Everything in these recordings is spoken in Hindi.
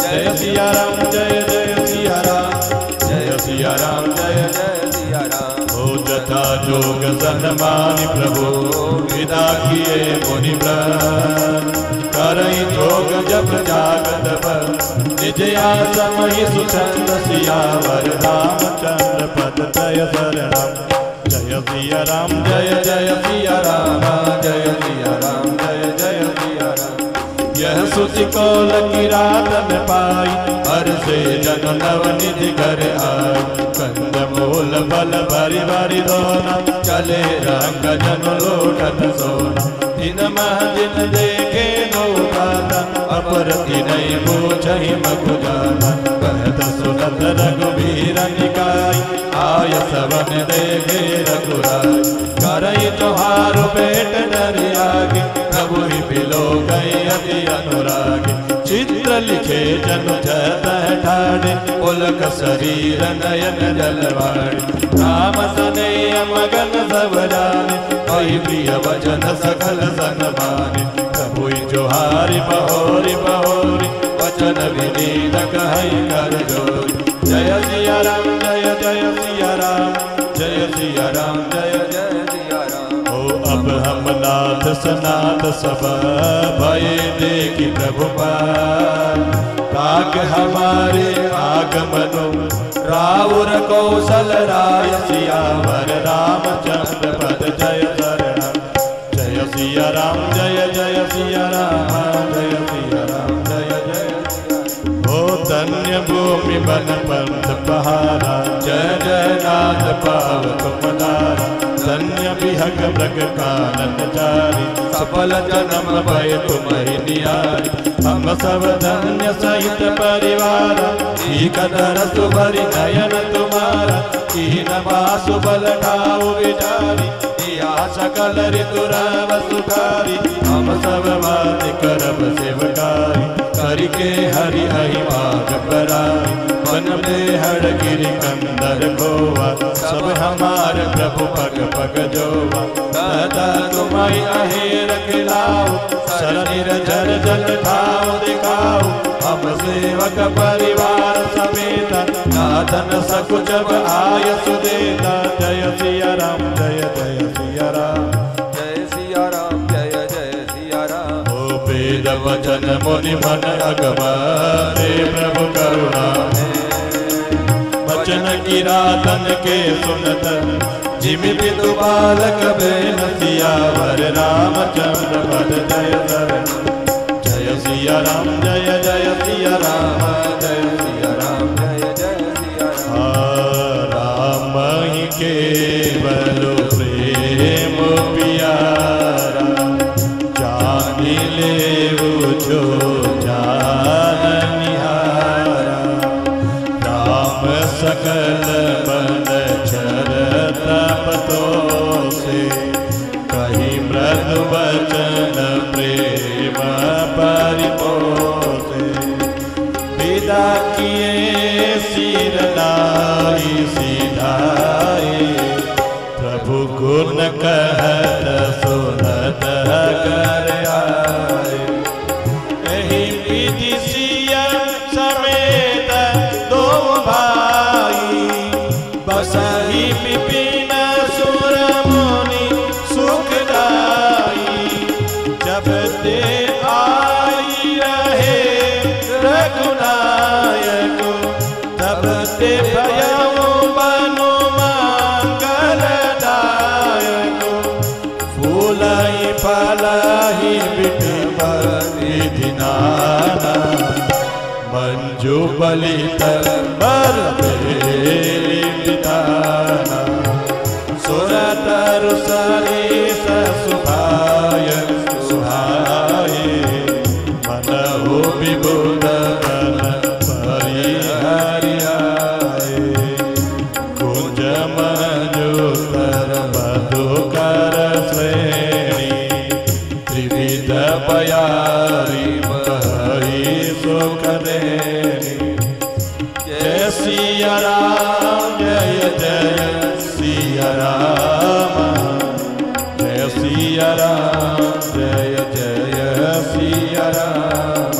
जय सिया राम जय जय सिया राम जय सिया राम जय जय सिया राम। हो जथा जोग सन्मानि प्रभु विदा किए मुनि व्रत करई जोग जप जागत पर निज आसमहि सुचंद सियावर रामचंद्र पद जय शरणम। जय सिया राम जय जय सिया राम जय सिया राम जय जय सिया राम। यह सुचि कौल की रात में पाई हर से जन नव निधि घर आई। कंद मूल बल भरी भरी दोना चले रंग जन लोटन सोना। दिन मह दिन देखे नौकाता अपर नहीं पूछहि मगु जाना। कहत सुनत रघुबीर निकाय आय सवन देखे रघुराय। करई तुहार पेट डरि आगे प्रभु ही बिलो गए अति अनुरागे। चित्र लिखे जनु जत ठाणे पुलक शरीर नयन जलवाड़े। राम सने मगन सब जाने कोई प्रिय वचन सकल सन माने। प्रभु जोहारि बहोरी बहोरी वचन विनीत कहै कर जोरी। जय सिया राम जय जय सिया राम जय सिया राम जय जय सिया राम। हो अब हम नाथ सनाथ सब भय देखी प्रभु पार। काग हमारे आगमनो राउर कौशल राय सियावर रामचंद्र पद जय शरणम। जय सिया राम जय जय सिया राम जय सिया राम जय जय। हो धन्य भूमि बन पंथ पहारा जय जय नाथ पाव तुम नारा। धन्य विहग मृग कानन चारी सफल जन्म भय तुम्हि निहारी। हम सब धन्य सहित परिवार कदर सुभरि नयन तुम्हारा। कीन बासु बल ठाउ विचारी दिया सकल ऋतुराव सुखारी। हम सब बात करब सेवकारी करके हरि अहि माग पराई। वन में हर गिरि कंदर गोवा सब हमार प्रभु पग पग जोवा। दादा तुम्हारी अहेर खिलाओ शरीर जर जल ठाओ दिखाओ। हम सेवक परिवार समेत नाथन सकुच आय सुदेता। जय सिया राम जय जय सिया राम जय सिया राम जय जय सिया राम। ओ वेद वचन मुनि मन अगमारे प्रभु करुणा वचन किरातन के सुनत। जिमि पितु बालक बेन सियावर रामचंद्र पद जय शरणम। जय सिया राम जय जय सिया राम जय सिया राम जय जय सिया राम। राम ही केवल प्रेम प्यारा जानि लेवु जो जान निहारा। राम सकल बन चर तपतो से कही मृदु वचन प्रेम परिपोषे। विदा किए सिर नाई सीधाए प्रभु गुण कहत सुनत कर आए। एहि विधि सिया समेत दो भाई बसहि विपिन सुर मुनि सुखदाई। जब ते आई रहे रघुनायक तब ते भयउ बनु मंगलदायक। फूलहि फलहि विधि नाना मंजू बलित बर बेली विधाना। सुरतरु सरिस सुभाय सुहाए मनहु विबुध बन परिहरियाए। कुंज मंजूतर मधुकर श्रेणी त्रिविध पयारी मही सुख देनी। जय सिया राम जय जय सिया राम जय सिया राम जय जय सिया राम।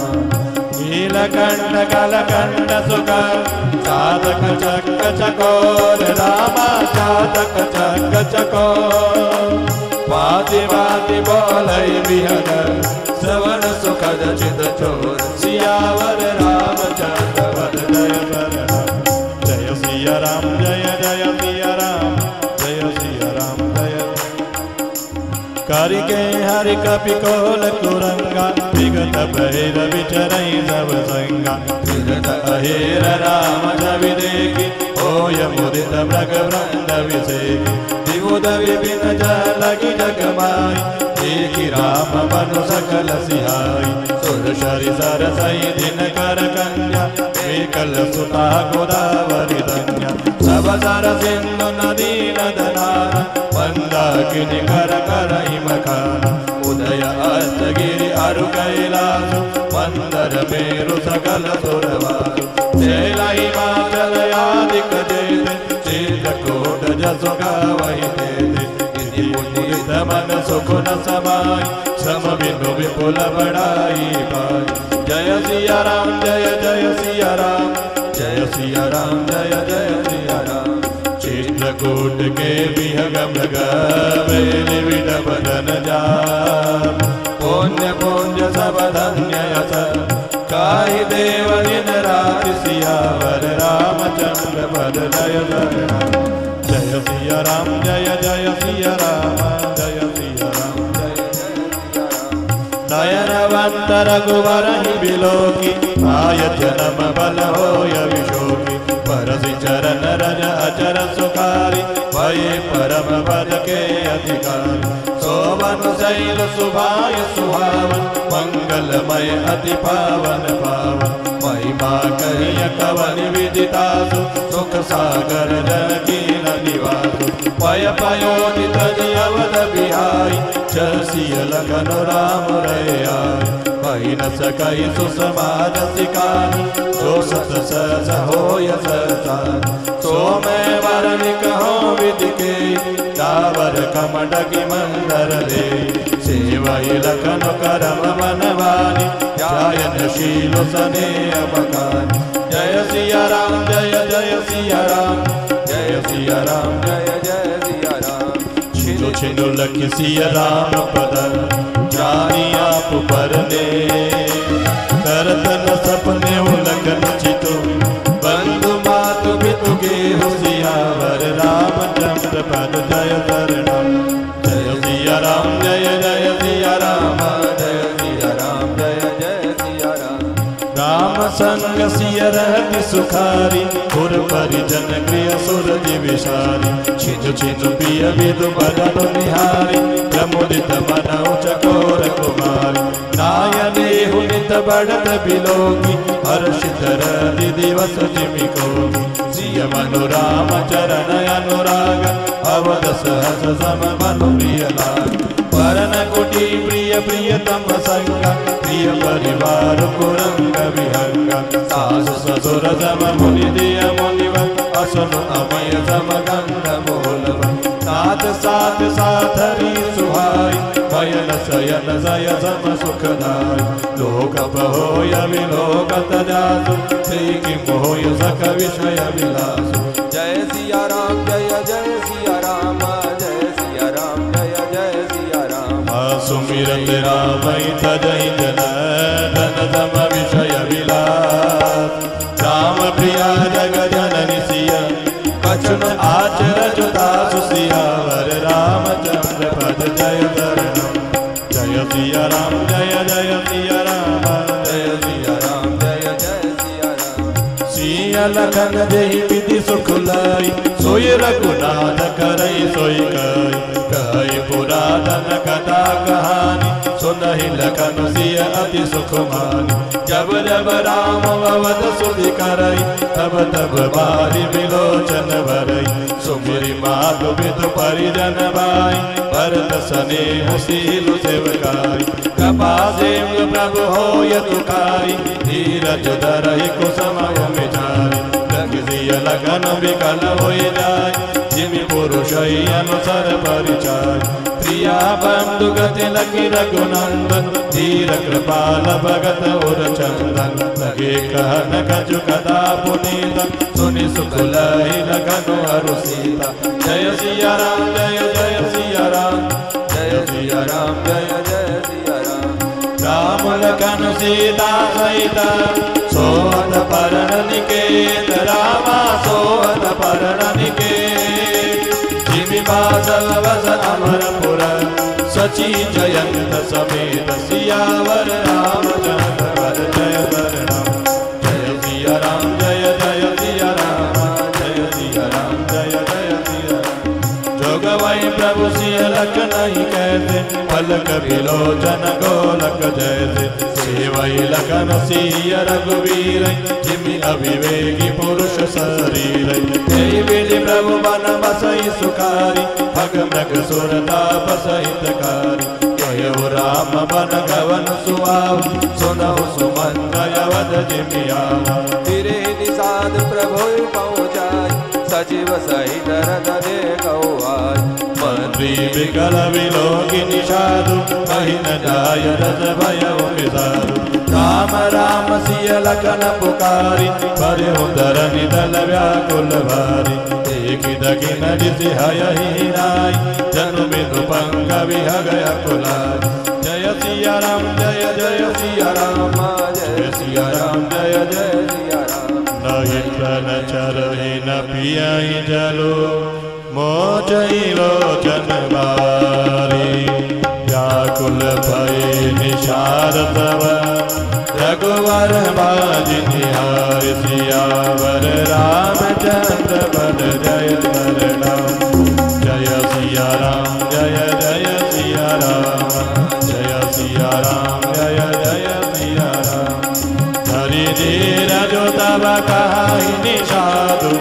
नील कंठ कलकंठ सुख चातक चक्क चकोर रामा चातक चक्क चकोर वाति वाति बोलै बिहग श्रवण सुखद चित चोर सियावर रामचंद्र पद जय शरण जय सिया राम जय जय सिया राम जय सिया राम जय कारिके हरि कपि कोल कुरंगा विगत बहिर विचरई सब संगा विगत अहेर राम छवि देखी होय मुदित मृग वृंद विसेकी दिवुद विपिन जलगी जगमाई देखी राम मनु सकल सिहाई सुर शरि सरसई दिन कर कन्या एकल सुता गोदावरी धन्या सब सर सिंधु नदी नदनाना मंदाकिनी कर करई मखाना उदय अस्तगिरि अरु कैलास मंदर मेरु सकल सुरवासु शैलई हिमाचल आदिक जेते चित्रकूट जसु गावई देते इति पुनीत मन सुख न समाई श्रम बिनु विपुल बढ़ाई पाई जय सिया राम जय जय सिया राम जय सिया राम जय जय सिया राम चित्रकूट के विहग मृग वेलि विड बदन जाम पुण्य पुण्य सब धन्य यश काहि देव दिन राति सियावर रामचंद्र पद जय शरण जय सिया राम जय जय सिया राम जय सिया राम जय जय सिया राम नयनवंत रघुवर ही बिलोकी आय जन्म बल होय विशोकी परसि चरण रज अचर सुखारी भये परम पद के अधिकारी सोवन शैल सुभाय सुहावन मंगलमय अति पावन पावन महिमा कहिय कवन विदितासु सुख सागर जनकी निवासु पय पयोदित अवध बिहाई चरसिय लगन राम रयाई कहि न सकई सुसमाद सिकान जो सत सहज होय सहसान सो मैं वरन कहो विधि के दावर कमडकी मंदर दे सेवई लखन करम मनवानी जायन शील सने मकान जय सिया राम जय जय सिया राम जय सिया राम जय जय सिया राम छिनु छिनु लखि सिया राम पद जानी आप परने करतन सपने लगन चितो बंधु मातु पितु के सियावर रामचंद्र पद जय शरण जय सिया राम जय जय सिया राम जय सिया राम जय जय सिया राम राम संग सिय रहति सुखारी पुर परिजन प्रिय सुर विषारी छिनु छिनु प्रिय विदु बदनु निहारी प्रमुदित मनौ चकोर कुमारी नायने हुनित बढ़त बिलोकी हर्षित रति दिवस जिमिकोकी सिय मनु राम चरण अनुराग अवध सहस सम मनु प्रिय लाग परन कुटी प्रिय प्रियतम संग प्रिय परिवार कुरंग विहंग सासु ससुर सम मुनि दिय मुनिवर असनु अमय सम गंध मोलव साथ साथ साथरी सुहाई भयन शयन जय सम सुखदाय लोक होय विलोकत जासु श्री किम होय सख विषय विलासु जय सिया राम जय जय सिया राम जय सिया राम जय जय सिया राम सुमिरत राम तजहि जन धन सम विषय विलास राम प्रिया जग जननि सिया कछुन आचर जुतासु सियावर रामचंद्र पद जय शरण जय सिया राम जय जय सिया राम जय सिया राम जय जय सिया राम सिया लखन जहि विधि सुख लाई सोई रघुनाथ करई सोई कई पुरातन कथा कहानी सुनहि लखन सिय अति सुख मानी जब जब राम अवध सुधि करई तब तब बारी विलोचन भरई सुमिरि माधु विदु परिजन भाई भरत स्नेह शील सेवकाई कृपा सेव प्रभु होय तुकाई धीरज धरहि कुसुम मिठाई लग लगन विकल होय जाय जिमि पुरुष अनुसर परिचय सिया बंधु गति लगी रघुनंदन धीर कृपाल भगत उर चंदन लगे कहन कछु कदा पुनीतन सुनि सुख लहि लगन अरु सीता जय सिया राम जय जय सिया राम जय सिया राम जय जय सिया राम राम लखन सीता सहित सोहत परण निकेत रामा सोहत परण निकेत जिमि बादल वसन अमरपुर सची जयंत समेत सियावर रामचंद्र जय जय राम जय सिया राम जय जय सिया राम जय सिया राम जय जय सिया राम जोग वही प्रभु सिय लख नहीं कहते पलक विलोचन गोलक जयते सेवई लखन सिय रघुवीर जिमि अविवेकी पुरुष शरीर तेई विधि प्रभु बन बसई सुखारी भग मृग सुर ताप सहितकारी कहो राम बन गवन सुआव सुनहु सुमंत अवध जिमि आवा फिरे निषाद प्रभु पहुँचाय सचिव सहित रथ देखौ आय मंत्री विकल विलोकी निषादु महिन जाय रस भयो विसारु राम राम सिय लखन पुकारी परे उदरनि दल व्याकुल भारी एक दगिन दिसि हयहि नाय जनु बिदु पंग विहग अकुलाय जय सिया राम जय जय सिया राम जय सिया राम जय जय सिया राम नहीं तन चरहि न पियहि जलो मोचई लोचन बारी व्याकुल भय निशार तव रघुवर बाज निहार सियावर रामचंद्र पद जय शरणम जय सिया राम जय जय सिया राम जय सिया राम जय जय सिया राम हरि धीर जो तब कहाई निषादु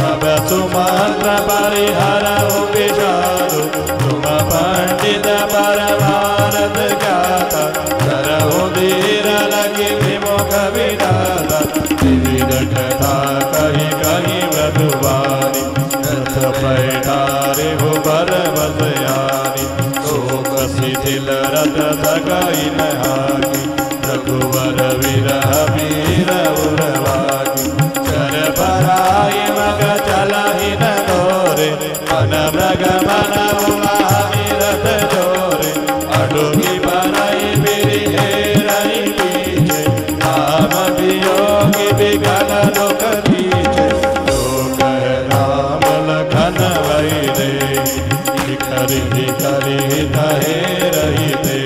अब सुमंत्र परिहरहु विषादु तुम पंडित पर भारत ज्ञाता करहु धीर लगी विमुख विधाता विविध कथा कही कही मधुबानी रथ पैठारे हो बर बसयानी शोक शिथिल रथ सकई नहाकी रघुवर विरह वीर उरवाकी चर भराई मग चलहि न डोरे मन मृग मन उमाहि रथ जोरे अडुगी बनाई बिरि हेरहि पीछे राम वियोगी विगल दुख दीछे लोक राम लखन वही रे भिखरि भिखरि तहे रही दे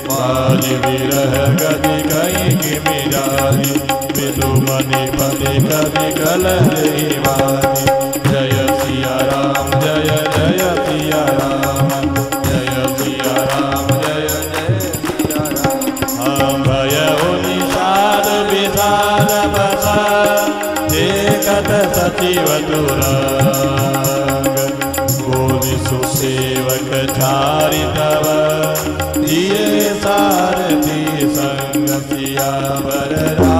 बाज विरह गति कहीं किमि जाहि विदु मनि पति कवि कल देवानि जय सिया राम जय जय सिया राम जय सिया राम जय जय सिया राम हम भय निषाद विषाद बसा देखत सचिव तुरंग बोलि सुसेवक झारि तव दिए सारथी संग सियावर राम